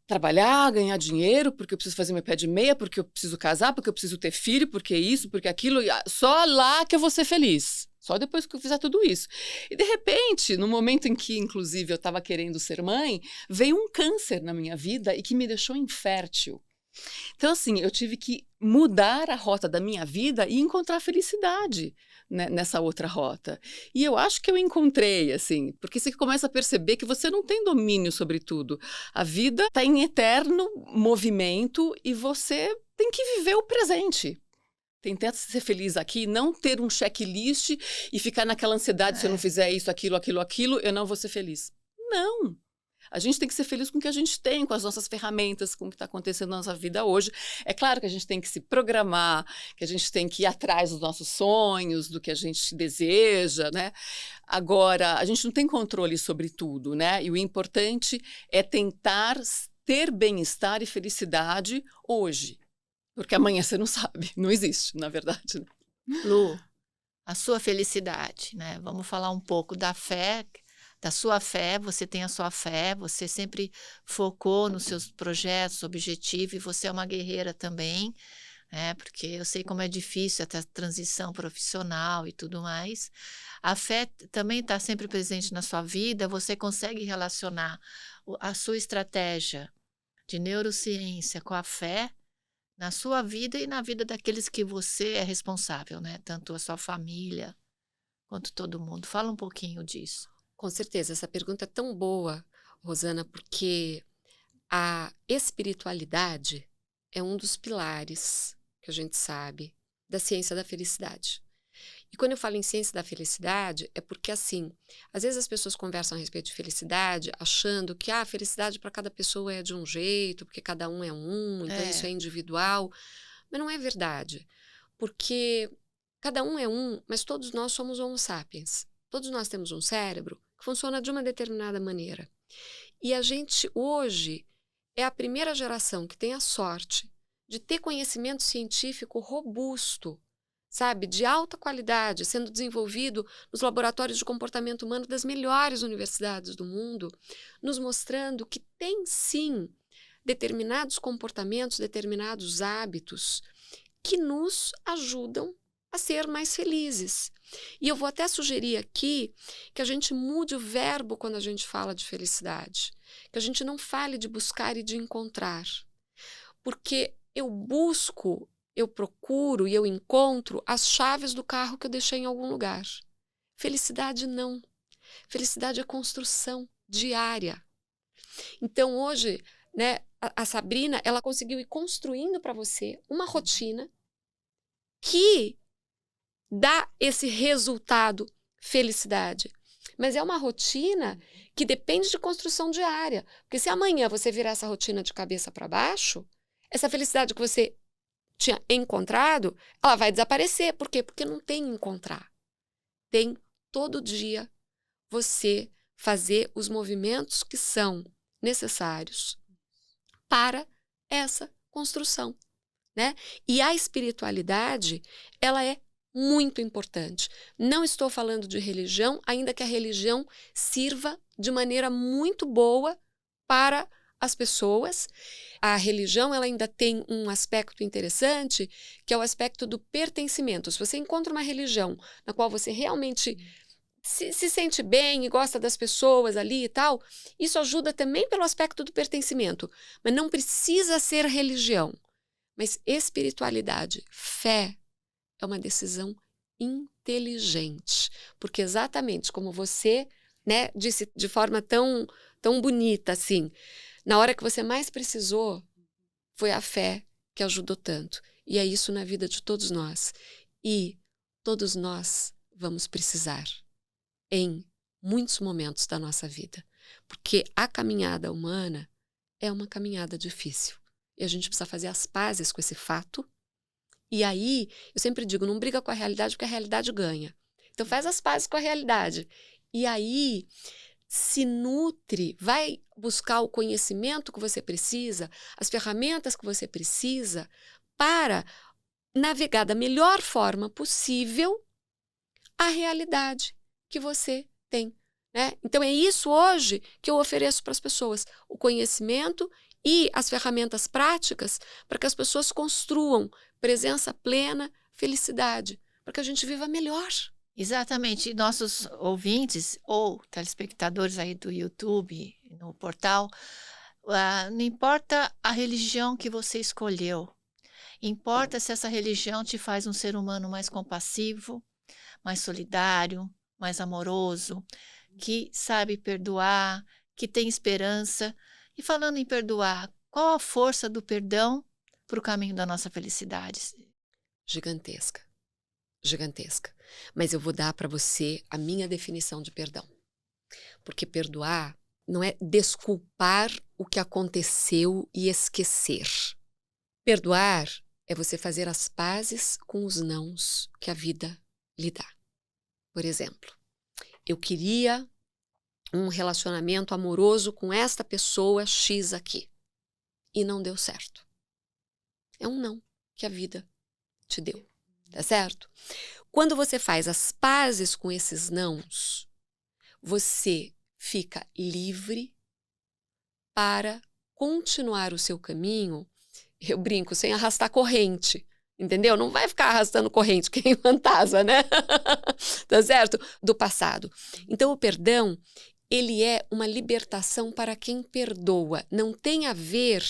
trabalhar, ganhar dinheiro, porque eu preciso fazer meu pé de meia, porque eu preciso casar, porque eu preciso ter filho, porque isso, porque aquilo, só lá que eu vou ser feliz. Só depois que eu fizer tudo isso. E, de repente, no momento em que, inclusive, eu estava querendo ser mãe, veio um câncer na minha vida e que me deixou infértil. Então, assim, eu tive que mudar a rota da minha vida e encontrar felicidade, né, nessa outra rota. E eu acho que eu encontrei, assim, porque você começa a perceber que você não tem domínio sobre tudo. A vida está em eterno movimento e você tem que viver o presente. Tentar ser feliz aqui, não ter um checklist e ficar naquela ansiedade, se eu não fizer isso, aquilo, eu não vou ser feliz. Não. A gente tem que ser feliz com o que a gente tem, com as nossas ferramentas, com o que está acontecendo na nossa vida hoje. É claro que a gente tem que se programar, que a gente tem que ir atrás dos nossos sonhos, do que a gente deseja, né? Agora, a gente não tem controle sobre tudo, né? E o importante é tentar ter bem-estar e felicidade hoje. Porque amanhã você não sabe, não existe, na verdade. Né? Lu, a sua felicidade, né? Vamos falar um pouco da fé, da sua fé. Você tem a sua fé, você sempre focou nos seus projetos, objetivos, e você é uma guerreira também, né? Porque eu sei como é difícil até a transição profissional e tudo mais. A fé também está sempre presente na sua vida. Você consegue relacionar a sua estratégia de neurociência com a fé na sua vida e na vida daqueles que você é responsável, né? Tanto a sua família quanto todo mundo. Fala um pouquinho disso. Com certeza, essa pergunta é tão boa, Rosana, porque a espiritualidade é um dos pilares que a gente sabe da ciência da felicidade. E quando eu falo em ciência da felicidade, é porque, assim, às vezes as pessoas conversam a respeito de felicidade achando que a felicidade para cada pessoa é de um jeito, porque cada um é um, então isso é individual. Mas não é verdade, porque cada um é um, mas todos nós somos homo sapiens. Todos nós temos um cérebro que funciona de uma determinada maneira. E a gente, hoje, é a primeira geração que tem a sorte de ter conhecimento científico robusto, sabe, de alta qualidade, sendo desenvolvido nos laboratórios de comportamento humano das melhores universidades do mundo, nos mostrando que tem, sim, determinados comportamentos, determinados hábitos que nos ajudam a ser mais felizes. E eu vou até sugerir aqui que a gente mude o verbo quando a gente fala de felicidade, que a gente não fale de buscar e de encontrar, porque eu busco, eu procuro e eu encontro as chaves do carro que eu deixei em algum lugar. Felicidade não. Felicidade é construção diária. Então hoje, né, a Sabrina, ela conseguiu ir construindo para você uma rotina que dá esse resultado, felicidade. Mas é uma rotina que depende de construção diária. Porque se amanhã você virar essa rotina de cabeça para baixo, essa felicidade que você tinha encontrado, ela vai desaparecer. Por quê? Porque não tem encontrar. Tem todo dia você fazer os movimentos que são necessários para essa construção, né? E a espiritualidade, ela é muito importante. Não estou falando de religião, ainda que a religião sirva de maneira muito boa para as pessoas. A religião, ela ainda tem um aspecto interessante, que é o aspecto do pertencimento. Se você encontra uma religião na qual você realmente se sente bem e gosta das pessoas ali e tal, isso ajuda também pelo aspecto do pertencimento. Mas não precisa ser religião. Mas espiritualidade, fé, é uma decisão inteligente. Porque exatamente como você, né, disse de forma tão bonita assim, na hora que você mais precisou, foi a fé que ajudou tanto. E é isso na vida de todos nós. E todos nós vamos precisar em muitos momentos da nossa vida. Porque a caminhada humana é uma caminhada difícil. E a gente precisa fazer as pazes com esse fato. E aí, eu sempre digo, não briga com a realidade, porque a realidade ganha. Então faz as pazes com a realidade. E aí, se nutre, vai buscar o conhecimento que você precisa, as ferramentas que você precisa para navegar da melhor forma possível a realidade que você tem, né? Então é isso hoje que eu ofereço para as pessoas, o conhecimento e as ferramentas práticas para que as pessoas construam presença plena, felicidade, para que a gente viva melhor. Exatamente. Nossos ouvintes ou telespectadores aí do YouTube, no portal, não importa a religião que você escolheu, importa se essa religião te faz um ser humano mais compassivo, mais solidário, mais amoroso, que sabe perdoar, que tem esperança. E falando em perdoar, qual a força do perdão para o caminho da nossa felicidade? Gigantesca. Gigantesca. Mas eu vou dar para você a minha definição de perdão. Porque perdoar não é desculpar o que aconteceu e esquecer. Perdoar é você fazer as pazes com os nãos que a vida lhe dá. Por exemplo, eu queria um relacionamento amoroso com esta pessoa X aqui e não deu certo. É um não que a vida te deu, tá certo? Quando você faz as pazes com esses nãos, você fica livre para continuar o seu caminho, eu brinco, sem arrastar corrente, entendeu? Não vai ficar arrastando corrente, que nem fantasma, né? Tá certo? Do passado. Então, o perdão, ele é uma libertação para quem perdoa. Não tem a ver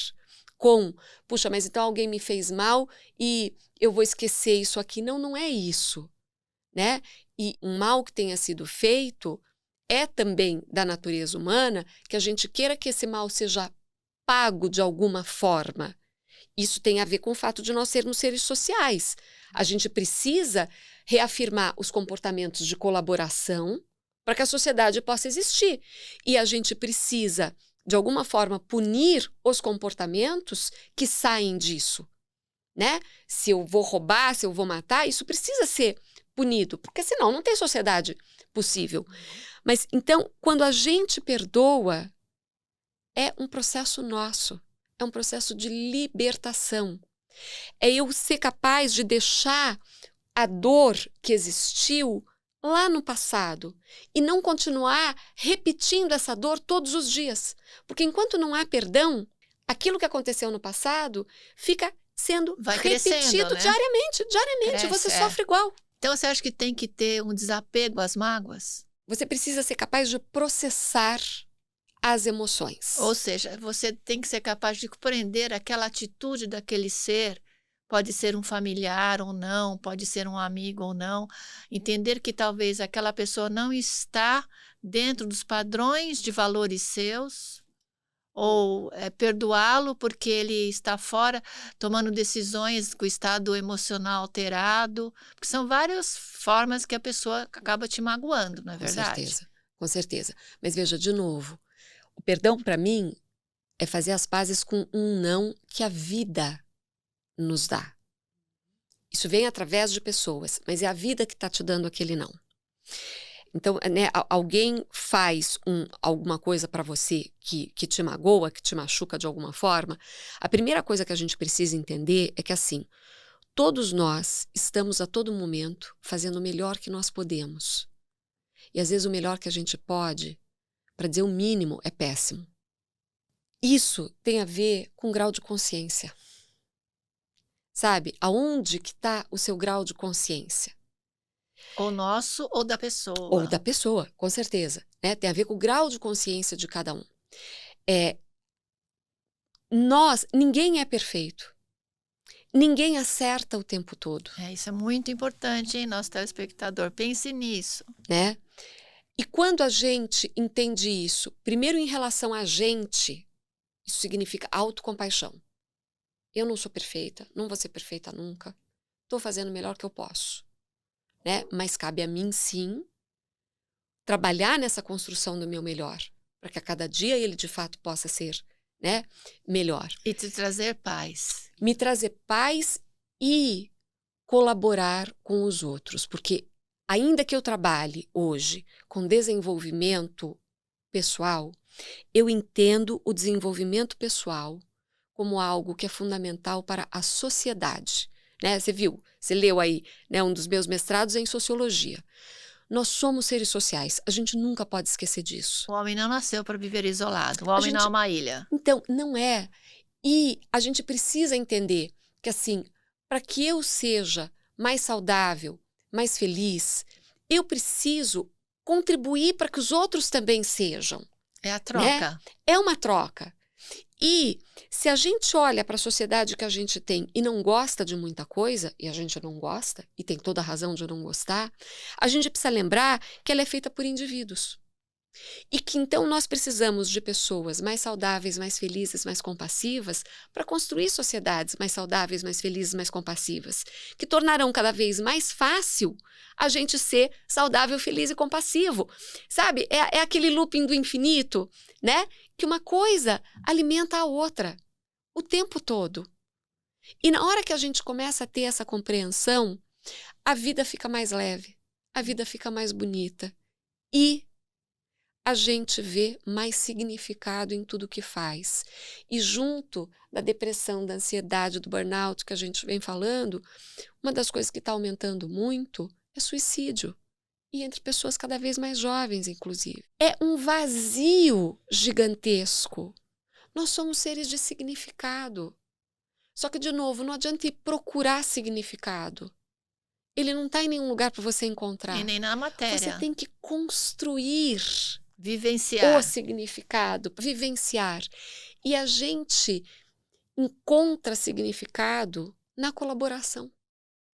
com, puxa, mas então alguém me fez mal e eu vou esquecer isso aqui. Não, não é isso, né? E um mal que tenha sido feito é também da natureza humana que a gente queira que esse mal seja pago de alguma forma. Isso tem a ver com o fato de nós sermos seres sociais. A gente precisa reafirmar os comportamentos de colaboração para que a sociedade possa existir. E a gente precisa, de alguma forma, punir os comportamentos que saem disso, né? Se eu vou roubar, se eu vou matar, isso precisa ser punido, porque senão não tem sociedade possível. Mas, então, quando a gente perdoa, é um processo nosso, é um processo de libertação. É eu ser capaz de deixar a dor que existiu lá no passado e não continuar repetindo essa dor todos os dias. Porque enquanto não há perdão, aquilo que aconteceu no passado fica sendo repetido, né? Diariamente. Cresce, você sofre igual. Então você acha que tem que ter um desapego às mágoas? Você precisa ser capaz de processar as emoções. Ou seja, você tem que ser capaz de compreender aquela atitude daquele ser. Pode ser um familiar ou não, pode ser um amigo ou não. Entender que talvez aquela pessoa não está dentro dos padrões de valores seus, ou perdoá-lo porque ele está fora, tomando decisões com o estado emocional alterado. Porque são várias formas que a pessoa acaba te magoando, não é verdade? Com certeza. Mas veja, de novo, o perdão para mim é fazer as pazes com um não que a vida nos dá. Isso vem através de pessoas, mas é a vida que está te dando aquele não. Então, né, alguém faz alguma coisa para você que te magoa, que te machuca de alguma forma, a primeira coisa que a gente precisa entender é que, assim, todos nós estamos a todo momento fazendo o melhor que nós podemos. E às vezes o melhor que a gente pode, para dizer o mínimo, é péssimo. Isso tem a ver com grau de consciência. Sabe? Aonde que está o seu grau de consciência? Ou nosso ou da pessoa. Ou da pessoa, com certeza. Né? Tem a ver com o grau de consciência de cada um. Ninguém é perfeito. Ninguém acerta o tempo todo. Isso é muito importante, hein, nosso telespectador? Pense nisso. Né? E quando a gente entende isso, primeiro em relação a gente, isso significa autocompaixão. Eu não sou perfeita, não vou ser perfeita nunca. Estou fazendo o melhor que eu posso. Né? Mas cabe a mim, sim, trabalhar nessa construção do meu melhor, para que a cada dia ele, de fato, possa ser, né, melhor. E te trazer paz. Me trazer paz e colaborar com os outros. Porque ainda que eu trabalhe hoje com desenvolvimento pessoal, eu entendo o desenvolvimento pessoal como algo que é fundamental para a sociedade. Né? Você viu, você leu aí, né, um dos meus mestrados é em sociologia. Nós somos seres sociais, a gente nunca pode esquecer disso. O homem não nasceu para viver isolado, o homem não é uma ilha. Então, não é. E a gente precisa entender que, assim, para que eu seja mais saudável, mais feliz, eu preciso contribuir para que os outros também sejam. É a troca. Né? É uma troca. E se a gente olha para a sociedade que a gente tem e não gosta de muita coisa, e a gente não gosta, e tem toda a razão de não gostar, a gente precisa lembrar que ela é feita por indivíduos. E que então nós precisamos de pessoas mais saudáveis, mais felizes, mais compassivas para construir sociedades mais saudáveis, mais felizes, mais compassivas, que tornarão cada vez mais fácil a gente ser saudável, feliz e compassivo. Sabe? É aquele looping do infinito, né? Que uma coisa alimenta a outra o tempo todo. E na hora que a gente começa a ter essa compreensão, a vida fica mais leve, a vida fica mais bonita e a gente vê mais significado em tudo que faz. E junto da depressão, da ansiedade, do burnout que a gente vem falando, uma das coisas que está aumentando muito é suicídio. E entre pessoas cada vez mais jovens, inclusive. É um vazio gigantesco. Nós somos seres de significado. Só que, de novo, não adianta ir procurar significado. Ele não está em nenhum lugar para você encontrar. E nem na matéria. Você tem que construir Vivenciar. o significado, vivenciar. E a gente encontra significado na colaboração.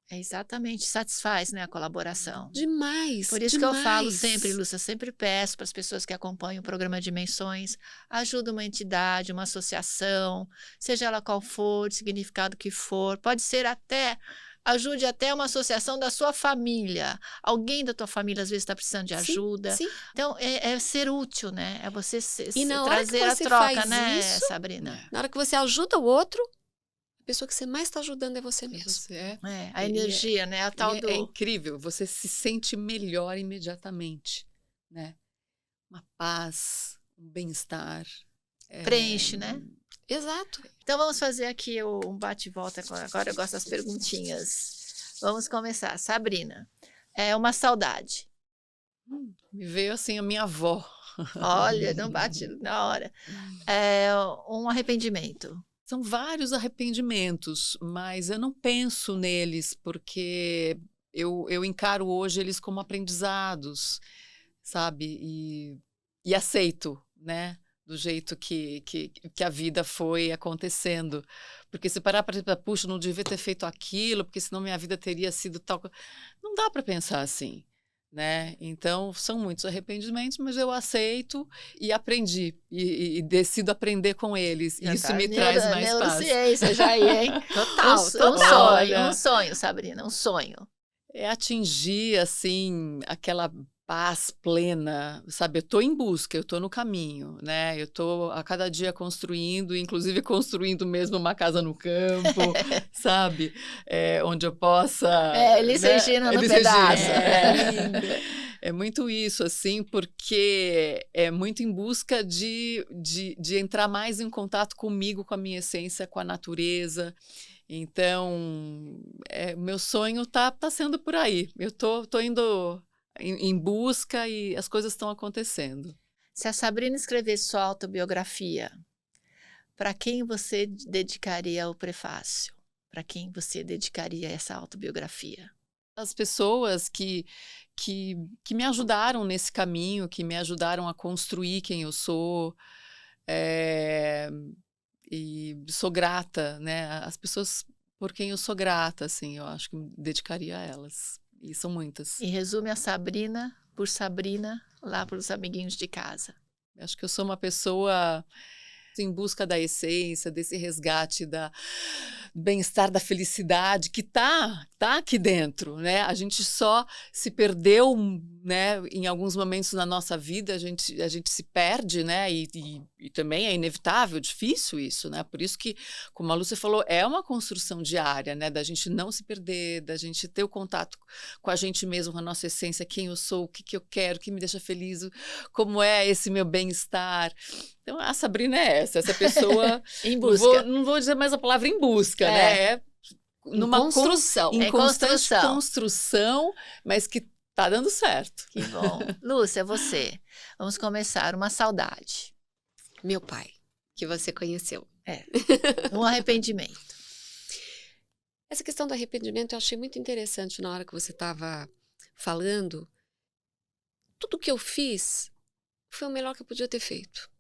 É exatamente, satisfaz, né, a colaboração. Demais. Por isso demais. que eu falo sempre, Lúcia, sempre peço para as pessoas que acompanham o programa Dimensões, ajuda uma entidade, uma associação, seja ela qual for, de significado que for, pode ser até, ajude até uma associação da sua família. Alguém da tua família às vezes está precisando de ajuda. Sim. Então, é ser útil, né? É você E na hora trazer que a você troca, faz né, isso, Sabrina? Na hora que você ajuda o outro, a pessoa que você mais está ajudando é você mesmo. Você é. A energia, né? A tal do... É incrível, você se sente melhor imediatamente, né? Uma paz, um bem-estar. Preenche, né? Exato. Então vamos fazer aqui um bate-volta agora. Eu gosto das perguntinhas. Vamos começar. Sabrina, é uma saudade. Me veio assim a minha avó. Olha, não bate na hora. É um arrependimento. São vários arrependimentos, mas eu não penso neles porque eu encaro hoje eles como aprendizados, sabe? E aceito, né? Do jeito que a vida foi acontecendo. Porque se parar para pensar, puxa, não devia ter feito aquilo, porque senão minha vida teria sido tal coisa. Não dá para pensar assim, né? Então, são muitos arrependimentos, mas eu aceito e aprendi. E decido aprender com eles. Já Isso tá me traz mais paz. Neurociência já aí, hein? Total, Um sonho, Sabrina, um sonho. É atingir, assim, aquela paz plena, sabe? Eu estou em busca, eu estou no caminho, né? Eu estou a cada dia construindo, inclusive construindo mesmo uma casa no campo, sabe? Onde eu possa... Elis Regina no Elis pedaço. Regina, é muito isso, assim, porque é muito em busca de entrar mais em contato comigo, com a minha essência, com a natureza. Então, meu sonho tá sendo por aí. Eu tô indo em busca e as coisas estão acontecendo. Se a Sabrina escrevesse sua autobiografia, para quem você dedicaria o prefácio? Para quem você dedicaria essa autobiografia? As pessoas que me ajudaram nesse caminho, que me ajudaram a construir quem eu sou, e sou grata, né? As pessoas por quem eu sou grata, assim, eu acho que me dedicaria a elas. E são muitas. E resume a Sabrina por Sabrina lá para os amiguinhos de casa. Acho que eu sou uma pessoa em busca da essência, desse resgate do bem-estar, da felicidade que tá aqui dentro, né? A gente só se perdeu, né? Em alguns momentos na nossa vida a gente se perde, né? E também é inevitável, difícil isso, né? Por isso que, como a Lúcia falou, é uma construção diária, né? Da gente não se perder, da gente ter o contato com a gente mesmo, com a nossa essência, quem eu sou, o que eu quero, o que me deixa feliz, como é esse meu bem-estar. Então, a Sabrina é essa pessoa... Em busca. Não vou dizer mais a palavra em busca, né? Numa construção. Em constante construção, mas que tá dando certo. Que bom. Lúcia, você. Vamos começar. Uma saudade. Meu pai, que você conheceu. Um arrependimento. Essa questão do arrependimento eu achei muito interessante na hora que você estava falando. Tudo que eu fiz foi o melhor que eu podia ter feito.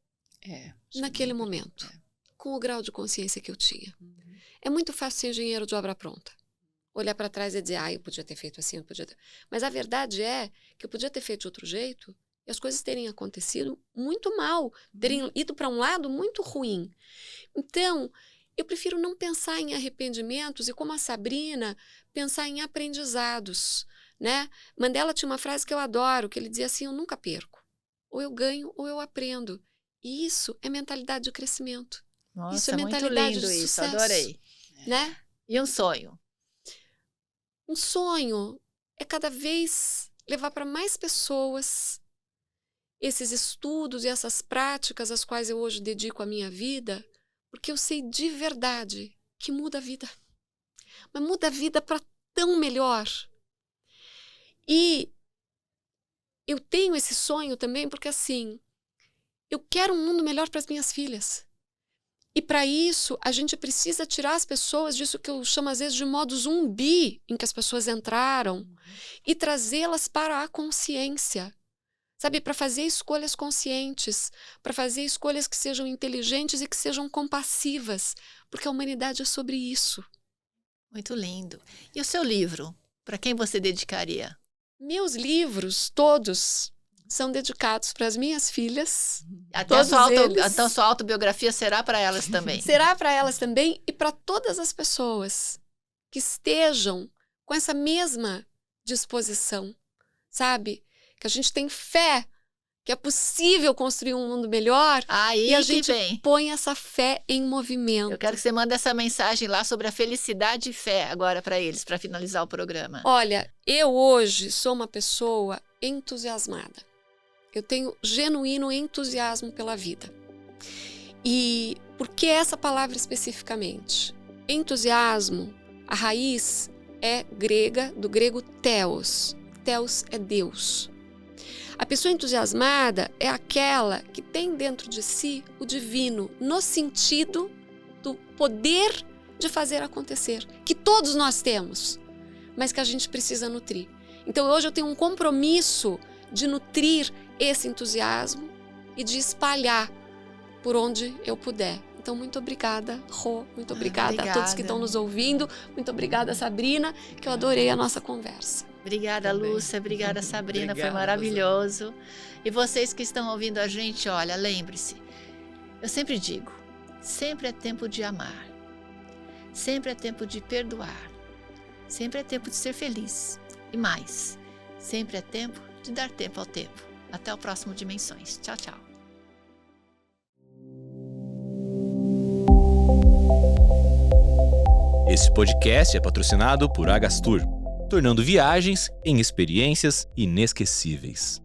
Naquele momento. Com o grau de consciência que eu tinha. É muito fácil ser engenheiro de obra pronta. Olhar para trás e dizer, eu podia ter feito assim, eu podia ter... Mas a verdade é que eu podia ter feito de outro jeito e as coisas terem acontecido muito mal, terem ido para um lado muito ruim. Então, eu prefiro não pensar em arrependimentos e, como a Sabrina, pensar em aprendizados, né? Mandela tinha uma frase que eu adoro, que ele dizia assim: eu nunca perco. Ou eu ganho ou eu aprendo. E isso é mentalidade de crescimento. Nossa, isso é muito mentalidade lindo de isso, sucesso, adorei. né? E um sonho? Um sonho é cada vez levar para mais pessoas esses estudos e essas práticas às quais eu hoje dedico a minha vida, porque eu sei de verdade que muda a vida. Mas muda a vida para tão melhor. E eu tenho esse sonho também porque, assim, eu quero um mundo melhor para as minhas filhas. E para isso, a gente precisa tirar as pessoas disso que eu chamo às vezes de modo zumbi em que as pessoas entraram e trazê-las para a consciência. Sabe, para fazer escolhas conscientes, para fazer escolhas que sejam inteligentes e que sejam compassivas, porque a humanidade é sobre isso. Muito lindo. E o seu livro? Para quem você dedicaria? Meus livros, todos, são dedicados para as minhas filhas. Até Todos eles. Então, sua autobiografia será para elas também. Será para elas também e para todas as pessoas que estejam com essa mesma disposição, sabe? Que a gente tem fé que é possível construir um mundo melhor Aí e a que gente vem. põe essa fé em movimento. Eu quero que você mande essa mensagem lá sobre a felicidade e fé agora para eles, para finalizar o programa. Olha, eu hoje sou uma pessoa entusiasmada. Eu tenho genuíno entusiasmo pela vida. E por que essa palavra especificamente? Entusiasmo, a raiz é grega, do grego theos. Theos é Deus. A pessoa entusiasmada é aquela que tem dentro de si o divino, no sentido do poder de fazer acontecer, que todos nós temos, mas que a gente precisa nutrir. Então hoje eu tenho um compromisso de nutrir esse entusiasmo e de espalhar por onde eu puder. Então, muito obrigada, Rô, muito obrigada a todos que estão nos ouvindo, muito obrigada, Sabrina, que eu adorei a nossa conversa. Obrigada, Também. Lúcia, obrigada, Sabrina, Obrigado, foi maravilhoso. E vocês que estão ouvindo a gente, olha, lembre-se, eu sempre digo, sempre é tempo de amar, sempre é tempo de perdoar, sempre é tempo de ser feliz. E mais, sempre é tempo de dar tempo ao tempo. Até o próximo Dimensões. Tchau, tchau. Esse podcast é patrocinado por Agastur, tornando viagens em experiências inesquecíveis.